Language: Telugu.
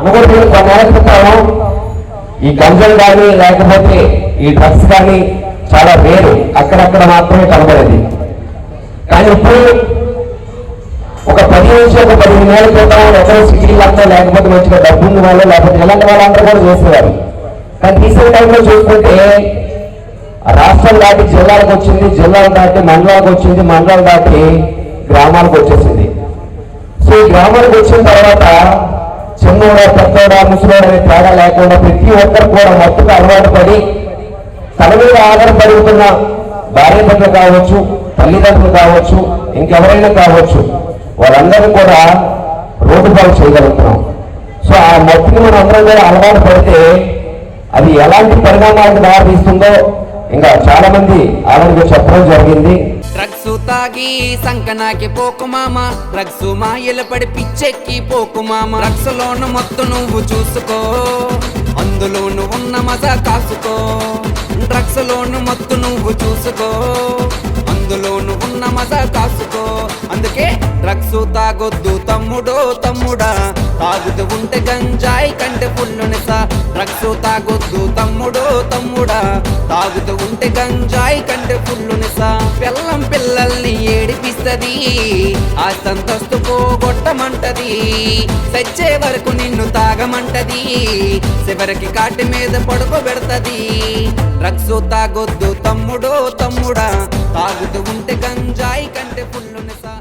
అనుకోండి కొన్నేళ్ల క్రితం ఈ గంజలు కానీ లేకపోతే ఈ డ్రగ్స్ కానీ చాలా వేరు, అక్కడక్కడ మాత్రమే కనబడేది. కానీ ఇప్పుడు ఒక 10 నుంచి ఒక 15 ఏళ్ళ క్రితం ఎవరో సిటీలంతా లేకపోతే మంచిగా డబ్బున్న వాళ్ళు లేకపోతే ఇలాంటి వాళ్ళందరూ కూడా చేసేవారు. కానీ రీసెంట్ టైంలో చూసుకుంటే రాష్ట్రం దాటి జిల్లాలకు వచ్చింది, జిల్లాలు దాటి మండలాలకు వచ్చింది, మండలాలు దాటి గ్రామాలకు వచ్చేసింది. సో ఈ గ్రామాలకు వచ్చిన తర్వాత చిన్నోడ పెద్దోడ ముసలోడ అనే తేడా లేకుండా ప్రతి ఒక్కరు కూడా మత్తుకు అలవాటు పడి తన మీద ఆధారపడుతున్న భార్య బిడ్డలు కావచ్చు, తల్లిదండ్రులు కావచ్చు, ఇంకెవరైనా కావచ్చు, వాళ్ళందరూ కూడా రోడ్డు పాలు చేయగలుగుతున్నాం. సో ఆ మత్తుకి మనం అందరం కూడా అలవాటు పడితే అది ఎలాంటి పరిణామాలకు దారితీస్తుందో ఇంకా చాలా మంది ఆలోచన చెప్పడం జరిగింది. డ్రగ్స్ తాగి సంకనాకి పోకు మామ, డ్రగ్స్ మాయలు పడి పిచ్చెక్కి పోకు మామ. డ్రగ్స్ లోను మొత్తం నువ్వు చూసుకో, అందులోను ఉన్న మజా కాసుకో. డ్రగ్స్ లోను మొత్తం నువ్వు చూసుకో, అందులోను ఉన్న మజా కాసుకో. అందుకే డ్రగ్స్ తాగొద్దు తమ్ముడో తమ్ముడా, తాగుతూ ఉంటే గంజాయి కంటే ఫుల్లు నిసా. డ్రగ్స్ తాగొద్దు తమ్ముడో తమ్ముడా, తాగుతూ ఉంటే గంజాయి కంటే ఫుల్లు నిసా. పిల్లం పిల్లల్ని ఏడిపిస్తది, ఆ సంతస్తు పోగొట్టమంటది. సచ్చే వరకు నిన్ను తాగమంటది, చివరికి కాటి మీద పడుకోబెడతది. డ్రగ్స్ తాగొద్దు తమ్ముడో తమ్ముడా, తాగుతూ ఉంటే గంజాయి కంటే ఫుల్లు నిసా.